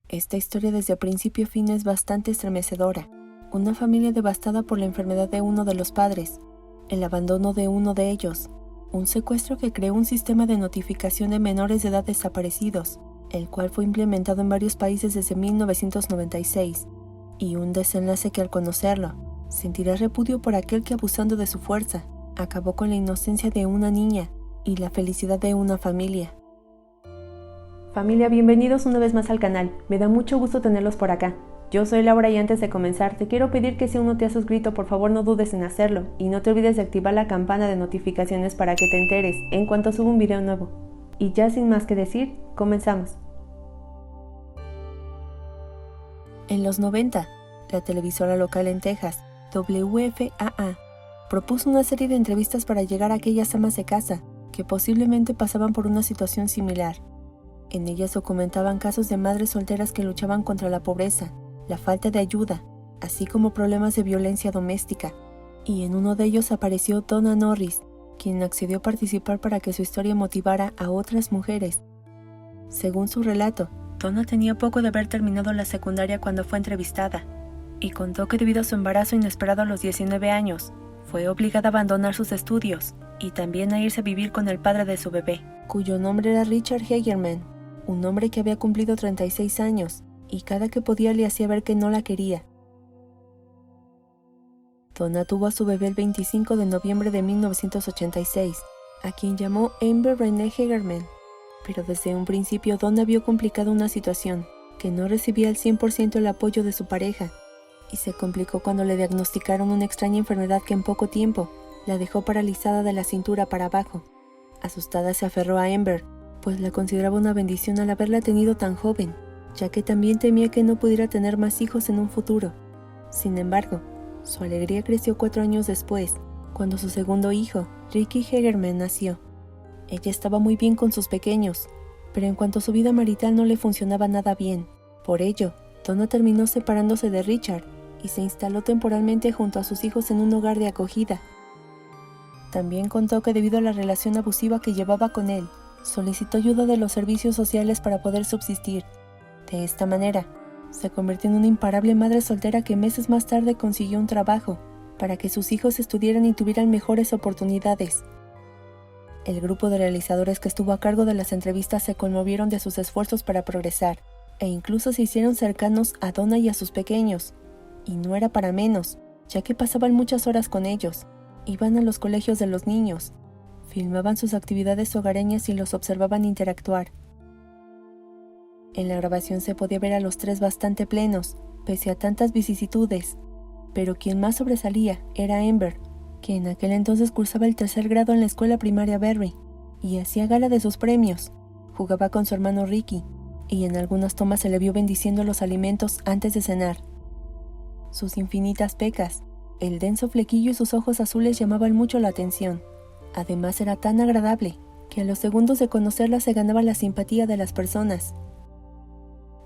Esta historia desde principio a fin es bastante estremecedora. Una familia devastada por la enfermedad de uno de los padres, el abandono de uno de ellos, un secuestro que creó un sistema de notificación de menores de edad desaparecidos, el cual fue implementado en varios países desde 1996, y un desenlace que al conocerlo, sentirá repudio por aquel que abusando de su fuerza, acabó con la inocencia de una niña y la felicidad de una familia. Familia, bienvenidos una vez más al canal, me da mucho gusto tenerlos por acá. Yo soy Laura y antes de comenzar te quiero pedir que si aún no te has suscrito por favor no dudes en hacerlo y no te olvides de activar la campana de notificaciones para que te enteres en cuanto suba un video nuevo. Y ya sin más que decir, comenzamos. En los 90, la televisora local en Texas, WFAA, propuso una serie de entrevistas para llegar a aquellas amas de casa que posiblemente pasaban por una situación similar. En ellas documentaban casos de madres solteras que luchaban contra la pobreza, la falta de ayuda, así como problemas de violencia doméstica. Y en uno de ellos apareció Donna Norris, quien accedió a participar para que su historia motivara a otras mujeres. Según su relato, Donna tenía poco de haber terminado la secundaria cuando fue entrevistada, y contó que debido a su embarazo inesperado a los 19 años, fue obligada a abandonar sus estudios y también a irse a vivir con el padre de su bebé, cuyo nombre era Richard Hagerman, un hombre que había cumplido 36 años y cada que podía le hacía ver que no la quería. Donna tuvo a su bebé el 25 de noviembre de 1986, a quien llamó Amber Renee Hagerman, pero desde un principio Donna vio complicada una situación, que no recibía al 100% el apoyo de su pareja, y se complicó cuando le diagnosticaron una extraña enfermedad que en poco tiempo la dejó paralizada de la cintura para abajo. Asustada se aferró a Amber, pues la consideraba una bendición al haberla tenido tan joven, ya que también temía que no pudiera tener más hijos en un futuro. Sin embargo, su alegría creció 4 años después, cuando su segundo hijo, Ricky Hagerman, nació. Ella estaba muy bien con sus pequeños, pero en cuanto a su vida marital no le funcionaba nada bien. Por ello, Donna terminó separándose de Richard y se instaló temporalmente junto a sus hijos en un hogar de acogida. También contó que debido a la relación abusiva que llevaba con él, solicitó ayuda de los servicios sociales para poder subsistir. De esta manera, se convirtió en una imparable madre soltera que meses más tarde consiguió un trabajo para que sus hijos estudiaran y tuvieran mejores oportunidades. El grupo de realizadores que estuvo a cargo de las entrevistas se conmovieron de sus esfuerzos para progresar, e incluso se hicieron cercanos a Donna y a sus pequeños. Y no era para menos, ya que pasaban muchas horas con ellos, iban a los colegios de los niños, filmaban sus actividades hogareñas y los observaban interactuar. En la grabación se podía ver a los tres bastante plenos, pese a tantas vicisitudes, pero quien más sobresalía era Amber, que en aquel entonces cursaba el 3er grado en la escuela primaria Berry, y hacía gala de sus premios, jugaba con su hermano Ricky, y en algunas tomas se le vio bendiciendo los alimentos antes de cenar. Sus infinitas pecas, el denso flequillo y sus ojos azules llamaban mucho la atención. Además era tan agradable, que a los segundos de conocerla se ganaba la simpatía de las personas.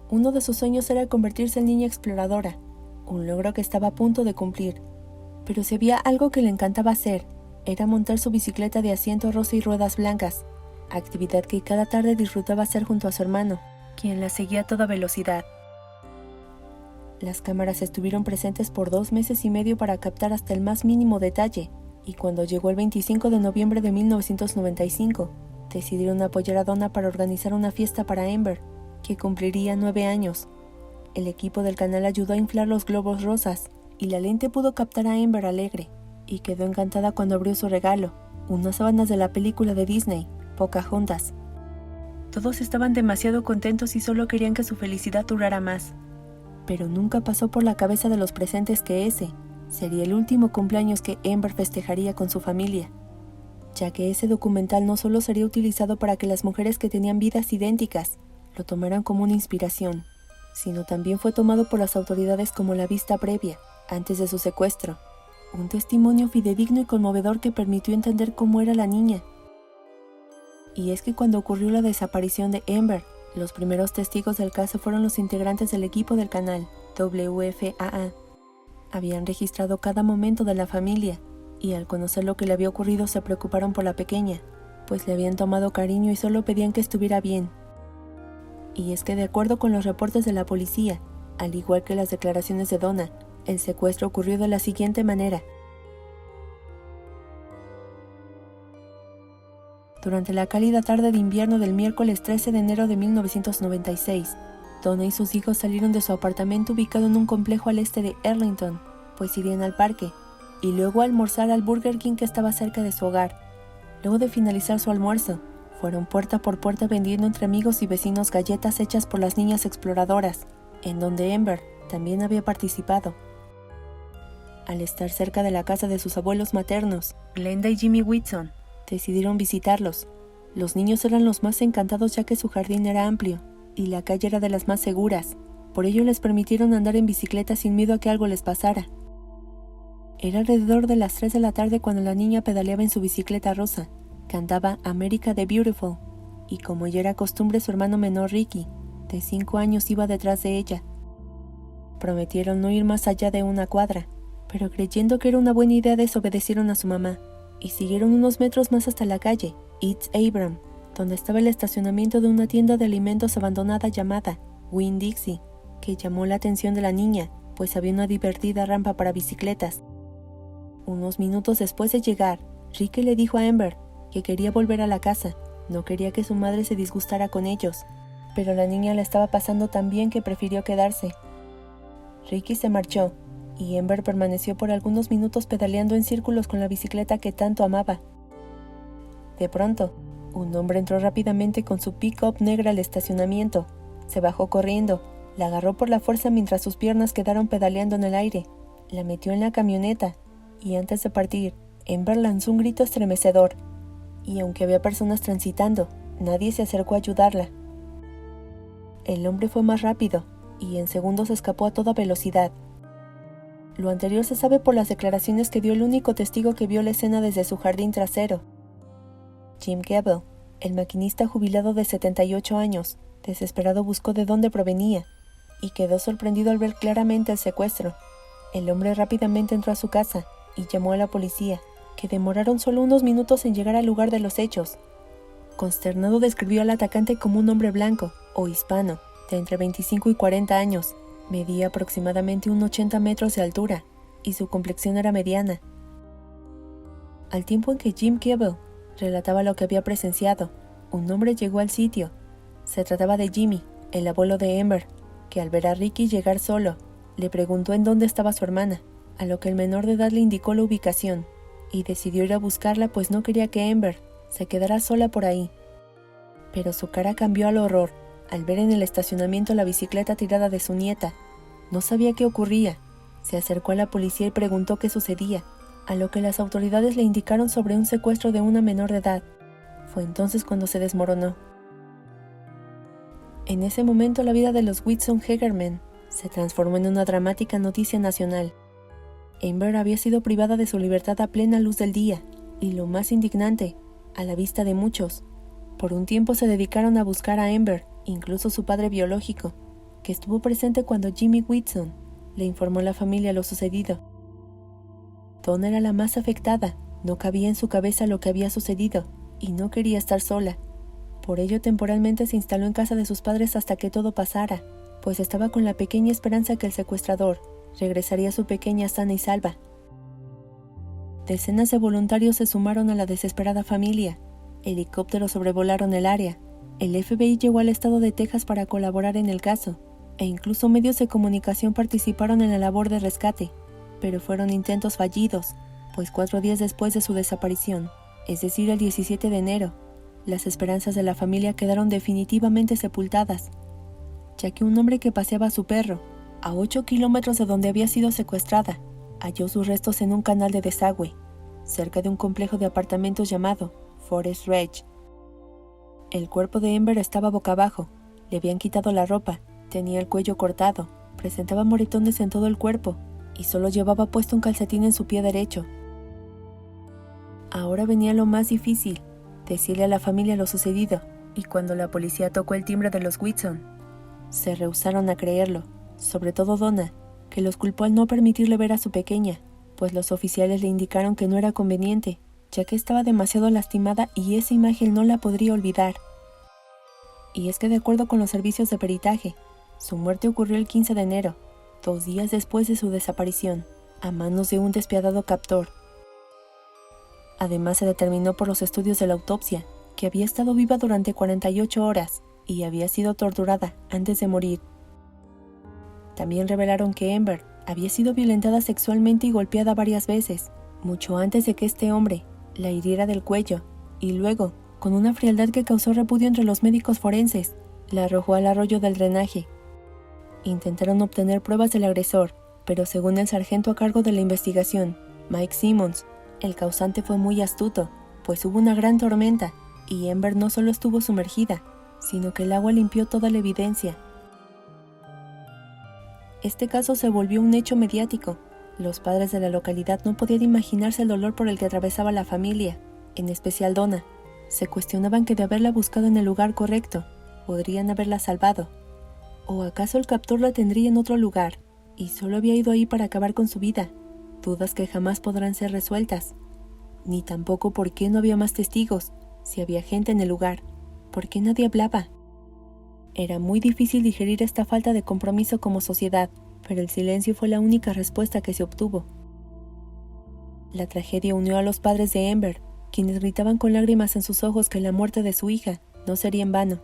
Uno de sus sueños era convertirse en niña exploradora, un logro que estaba a punto de cumplir. Pero si había algo que le encantaba hacer, era montar su bicicleta de asiento rosa y ruedas blancas, actividad que cada tarde disfrutaba hacer junto a su hermano, quien la seguía a toda velocidad. Las cámaras estuvieron presentes por 2 meses y medio para captar hasta el más mínimo detalle, y cuando llegó el 25 de noviembre de 1995, decidieron apoyar a Donna para organizar una fiesta para Amber, que cumpliría 9 años. El equipo del canal ayudó a inflar los globos rosas, y la lente pudo captar a Amber alegre, y quedó encantada cuando abrió su regalo, unas sábanas de la película de Disney, Pocahontas. Todos estaban demasiado contentos y solo querían que su felicidad durara más. Pero nunca pasó por la cabeza de los presentes que ese sería el último cumpleaños que Amber festejaría con su familia, ya que ese documental no solo sería utilizado para que las mujeres que tenían vidas idénticas lo tomaran como una inspiración, sino también fue tomado por las autoridades como la vista previa, antes de su secuestro, un testimonio fidedigno y conmovedor que permitió entender cómo era la niña. Y es que cuando ocurrió la desaparición de Amber, los primeros testigos del caso fueron los integrantes del equipo del canal, WFAA. Habían registrado cada momento de la familia, y al conocer lo que le había ocurrido se preocuparon por la pequeña, pues le habían tomado cariño y solo pedían que estuviera bien. Y es que de acuerdo con los reportes de la policía, al igual que las declaraciones de Donna, el secuestro ocurrió de la siguiente manera. Durante la cálida tarde de invierno del miércoles 13 de enero de 1996, Donna y sus hijos salieron de su apartamento ubicado en un complejo al este de Arlington, pues irían al parque, y luego a almorzar al Burger King que estaba cerca de su hogar. Luego de finalizar su almuerzo, fueron puerta por puerta vendiendo entre amigos y vecinos galletas hechas por las niñas exploradoras, en donde Amber también había participado. Al estar cerca de la casa de sus abuelos maternos, Glenda y Jimmy Whitson decidieron visitarlos. Los niños eran los más encantados ya que su jardín era amplio y la calle era de las más seguras. Por ello les permitieron andar en bicicleta sin miedo a que algo les pasara. Era alrededor de las 3 de la tarde cuando la niña pedaleaba en su bicicleta rosa. Cantaba America the Beautiful, y como ya era costumbre, su hermano menor Ricky, de 5 años, iba detrás de ella. Prometieron no ir más allá de una cuadra, pero creyendo que era una buena idea desobedecieron a su mamá, y siguieron unos metros más hasta la calle Eats Abram, donde estaba el estacionamiento de una tienda de alimentos abandonada llamada Winn-Dixie, que llamó la atención de la niña, pues había una divertida rampa para bicicletas. Unos minutos después de llegar, Ricky le dijo a Amber que quería volver a la casa, no quería que su madre se disgustara con ellos, pero la niña la estaba pasando tan bien que prefirió quedarse. Ricky se marchó, y Amber permaneció por algunos minutos pedaleando en círculos con la bicicleta que tanto amaba. De pronto, un hombre entró rápidamente con su pick-up negra al estacionamiento, se bajó corriendo, la agarró por la fuerza mientras sus piernas quedaron pedaleando en el aire, la metió en la camioneta, y antes de partir, Amber lanzó un grito estremecedor, y aunque había personas transitando, nadie se acercó a ayudarla. El hombre fue más rápido, y en segundos escapó a toda velocidad. Lo anterior se sabe por las declaraciones que dio el único testigo que vio la escena desde su jardín trasero. Jim Gable, el maquinista jubilado de 78 años, desesperado buscó de dónde provenía, y quedó sorprendido al ver claramente el secuestro. El hombre rápidamente entró a su casa y llamó a la policía, que demoraron solo unos minutos en llegar al lugar de los hechos. Consternado describió al atacante como un hombre blanco o hispano, de entre 25 y 40 años, medía aproximadamente unos 80 metros de altura, y su complexión era mediana. Al tiempo en que Jim Gable relataba lo que había presenciado, un hombre llegó al sitio. Se trataba de Jimmy, el abuelo de Amber, que al ver a Ricky llegar solo, le preguntó en dónde estaba su hermana, a lo que el menor de edad le indicó la ubicación, y decidió ir a buscarla pues no quería que Amber se quedara sola por ahí. Pero su cara cambió al horror al ver en el estacionamiento la bicicleta tirada de su nieta. No sabía qué ocurría. Se acercó a la policía y preguntó qué sucedía, a lo que las autoridades le indicaron sobre un secuestro de una menor de edad. Fue entonces cuando se desmoronó. En ese momento la vida de los Whitson Hegerman se transformó en una dramática noticia nacional. Amber había sido privada de su libertad a plena luz del día, y lo más indignante, a la vista de muchos. Por un tiempo se dedicaron a buscar a Amber, incluso su padre biológico, que estuvo presente cuando Jimmy Whitson le informó a la familia lo sucedido. Donna era la más afectada, no cabía en su cabeza lo que había sucedido, y no quería estar sola. Por ello temporalmente se instaló en casa de sus padres hasta que todo pasara, pues estaba con la pequeña esperanza que el secuestrador regresaría a su pequeña sana y salva. Decenas de voluntarios se sumaron a la desesperada familia. Helicópteros sobrevolaron el área. El FBI llegó al estado de Texas para colaborar en el caso, e incluso medios de comunicación participaron en la labor de rescate, pero fueron intentos fallidos, pues 4 días después de su desaparición, es decir, el 17 de enero, las esperanzas de la familia quedaron definitivamente sepultadas, ya que un hombre que paseaba a su perro, a 8 kilómetros de donde había sido secuestrada, halló sus restos en un canal de desagüe, cerca de un complejo de apartamentos llamado Forest Ridge. El cuerpo de Amber estaba boca abajo, le habían quitado la ropa, tenía el cuello cortado, presentaba moretones en todo el cuerpo y solo llevaba puesto un calcetín en su pie derecho. Ahora venía lo más difícil, decirle a la familia lo sucedido, y cuando la policía tocó el timbre de los Whitson, se rehusaron a creerlo, sobre todo Donna, que los culpó al no permitirle ver a su pequeña, pues los oficiales le indicaron que no era conveniente, ya que estaba demasiado lastimada y esa imagen no la podría olvidar. Y es que de acuerdo con los servicios de peritaje, su muerte ocurrió el 15 de enero, 2 días después de su desaparición, a manos de un despiadado captor. Además, se determinó por los estudios de la autopsia que había estado viva durante 48 horas y había sido torturada antes de morir. También revelaron que Amber había sido violentada sexualmente y golpeada varias veces, mucho antes de que este hombre la hiriera del cuello, y luego, con una frialdad que causó repudio entre los médicos forenses, la arrojó al arroyo del drenaje. Intentaron obtener pruebas del agresor, pero según el sargento a cargo de la investigación, Mike Simmons, el causante fue muy astuto, pues hubo una gran tormenta, y Amber no solo estuvo sumergida, sino que el agua limpió toda la evidencia. Este caso se volvió un hecho mediático. Los padres de la localidad no podían imaginarse el dolor por el que atravesaba la familia, en especial Donna. Se cuestionaban que de haberla buscado en el lugar correcto, podrían haberla salvado. ¿O acaso el captor la tendría en otro lugar, y solo había ido ahí para acabar con su vida? Dudas que jamás podrán ser resueltas. Ni tampoco por qué no había más testigos, si había gente en el lugar. ¿Por qué nadie hablaba? Era muy difícil digerir esta falta de compromiso como sociedad, pero el silencio fue la única respuesta que se obtuvo. La tragedia unió a los padres de Amber, quienes gritaban con lágrimas en sus ojos que la muerte de su hija no sería en vano.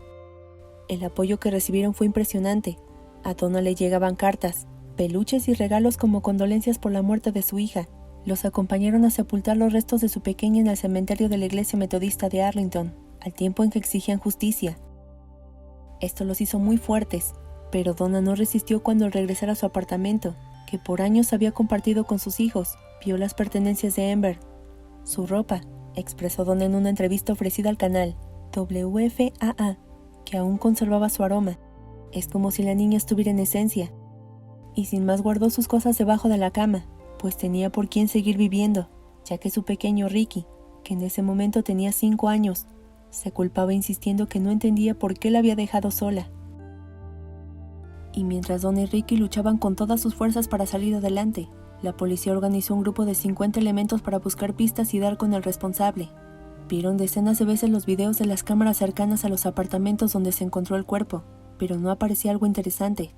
El apoyo que recibieron fue impresionante. A Donna le llegaban cartas, peluches y regalos como condolencias por la muerte de su hija. Los acompañaron a sepultar los restos de su pequeña en el cementerio de la iglesia metodista de Arlington, al tiempo en que exigían justicia. Esto los hizo muy fuertes, pero Donna no resistió cuando al regresar a su apartamento, que por años había compartido con sus hijos, vio las pertenencias de Amber. Su ropa, expresó Donna en una entrevista ofrecida al canal WFAA, que aún conservaba su aroma. Es como si la niña estuviera en esencia. Y sin más guardó sus cosas debajo de la cama, pues tenía por quién seguir viviendo, ya que su pequeño Ricky, que en ese momento tenía 5 años, se culpaba insistiendo que no entendía por qué la había dejado sola. Y mientras Donna y Ricky luchaban con todas sus fuerzas para salir adelante, la policía organizó un grupo de 50 elementos para buscar pistas y dar con el responsable. Vieron decenas de veces los videos de las cámaras cercanas a los apartamentos donde se encontró el cuerpo, pero no aparecía algo interesante.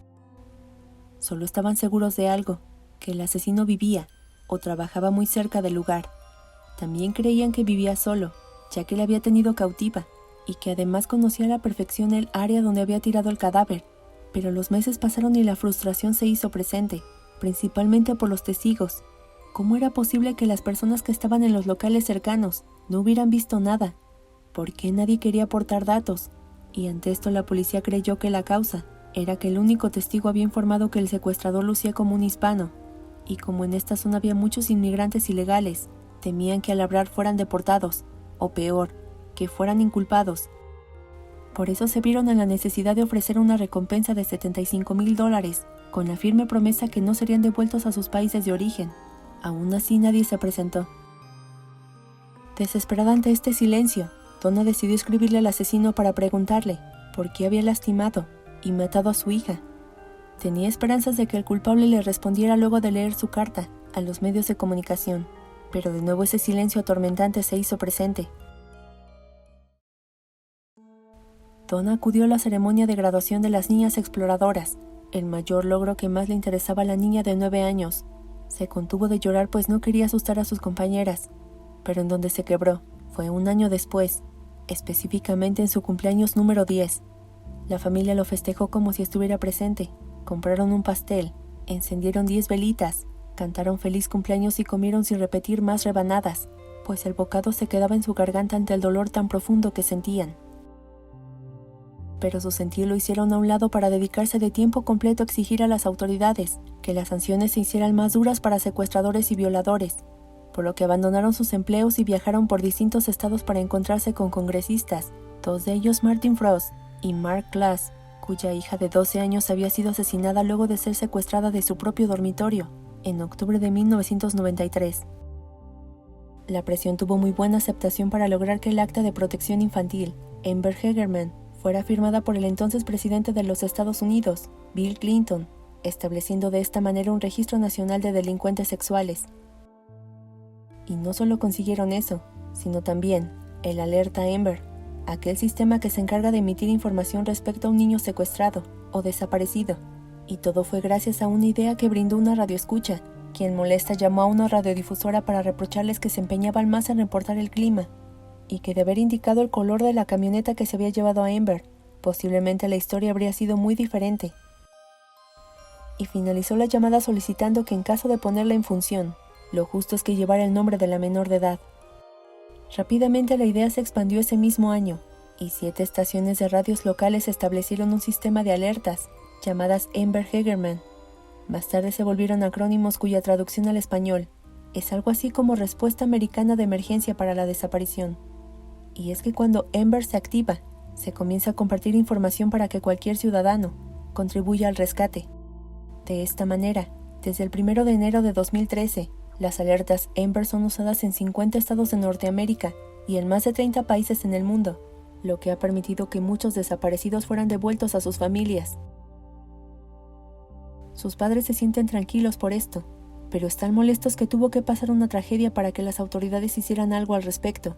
Solo estaban seguros de algo, que el asesino vivía o trabajaba muy cerca del lugar. También creían que vivía solo, ya que la había tenido cautiva, y que además conocía a la perfección el área donde había tirado el cadáver. Pero los meses pasaron y la frustración se hizo presente, principalmente por los testigos. ¿Cómo era posible que las personas que estaban en los locales cercanos no hubieran visto nada? ¿Por qué nadie quería aportar datos? Y ante esto la policía creyó que la causa era que el único testigo había informado que el secuestrador lucía como un hispano, y como en esta zona había muchos inmigrantes ilegales, temían que al hablar fueran deportados, o peor, que fueran inculpados. Por eso se vieron en la necesidad de ofrecer una recompensa de $75,000, con la firme promesa que no serían devueltos a sus países de origen. Aún así nadie se presentó. Desesperada ante este silencio, Donna decidió escribirle al asesino para preguntarle por qué había lastimado y matado a su hija. Tenía esperanzas de que el culpable le respondiera luego de leer su carta a los medios de comunicación, pero de nuevo ese silencio atormentante se hizo presente. Donna acudió a la ceremonia de graduación de las niñas exploradoras, el mayor logro que más le interesaba a la niña de 9 años. Se contuvo de llorar pues no quería asustar a sus compañeras, pero en donde se quebró fue un año después, específicamente en su cumpleaños número 10. La familia lo festejó como si estuviera presente. Compraron un pastel, encendieron 10 velitas, cantaron feliz cumpleaños y comieron sin repetir más rebanadas, pues el bocado se quedaba en su garganta ante el dolor tan profundo que sentían. Pero su sentir lo hicieron a un lado para dedicarse de tiempo completo a exigir a las autoridades que las sanciones se hicieran más duras para secuestradores y violadores, por lo que abandonaron sus empleos y viajaron por distintos estados para encontrarse con congresistas, 2 de ellos Martin Frost y Mark Glass, cuya hija de 12 años había sido asesinada luego de ser secuestrada de su propio dormitorio, en octubre de 1993. La presión tuvo muy buena aceptación para lograr que el acta de protección infantil, Amber Hegerman, fuera firmada por el entonces presidente de los Estados Unidos, Bill Clinton, estableciendo de esta manera un registro nacional de delincuentes sexuales. Y no solo consiguieron eso, sino también el Alerta Amber, aquel sistema que se encarga de emitir información respecto a un niño secuestrado o desaparecido. Y todo fue gracias a una idea que brindó una radioescucha, quien molesta llamó a una radiodifusora para reprocharles que se empeñaban más en reportar el clima, y que de haber indicado el color de la camioneta que se había llevado a Amber, posiblemente la historia habría sido muy diferente. Y finalizó la llamada solicitando que en caso de ponerla en función, lo justo es que llevara el nombre de la menor de edad. Rápidamente la idea se expandió ese mismo año, y 7 estaciones de radios locales establecieron un sistema de alertas, llamadas Amber Hegerman. Más tarde se volvieron acrónimos cuya traducción al español es algo así como Respuesta Americana de Emergencia para la Desaparición. Y es que cuando Amber se activa, se comienza a compartir información para que cualquier ciudadano contribuya al rescate. De esta manera, desde el 1 de enero de 2013, las alertas Amber son usadas en 50 estados de Norteamérica y en más de 30 países en el mundo, lo que ha permitido que muchos desaparecidos fueran devueltos a sus familias. Sus padres se sienten tranquilos por esto, pero están molestos que tuvo que pasar una tragedia para que las autoridades hicieran algo al respecto.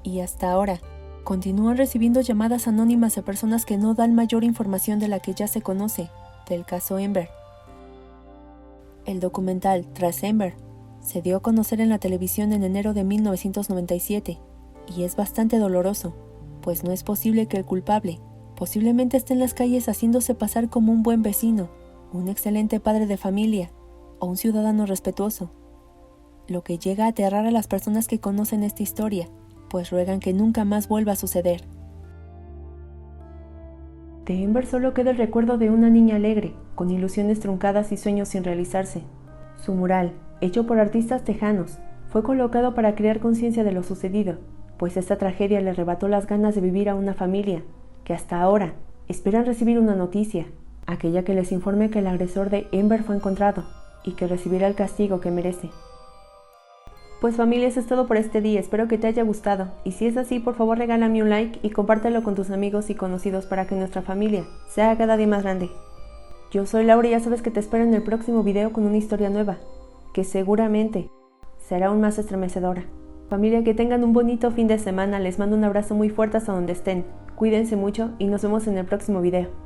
Y hasta ahora, continúan recibiendo llamadas anónimas de personas que no dan mayor información de la que ya se conoce del caso Amber. El documental Tras Amber se dio a conocer en la televisión en enero de 1997 y es bastante doloroso, pues no es posible que el culpable posiblemente esté en las calles haciéndose pasar como un buen vecino, un excelente padre de familia o un ciudadano respetuoso, lo que llega a aterrar a las personas que conocen esta historia, pues ruegan que nunca más vuelva a suceder. De Amber solo queda el recuerdo de una niña alegre, con ilusiones truncadas y sueños sin realizarse. Su mural, hecho por artistas tejanos, fue colocado para crear conciencia de lo sucedido, pues esta tragedia le arrebató las ganas de vivir a una familia, que hasta ahora esperan recibir una noticia, aquella que les informe que el agresor de Amber fue encontrado y que recibirá el castigo que merece. Pues familia, eso es todo por este día, espero que te haya gustado, y si es así, por favor regálame un like y compártelo con tus amigos y conocidos para que nuestra familia sea cada día más grande. Yo soy Laura y ya sabes que te espero en el próximo video con una historia nueva, que seguramente será aún más estremecedora. Familia, que tengan un bonito fin de semana, les mando un abrazo muy fuerte hasta donde estén, cuídense mucho y nos vemos en el próximo video.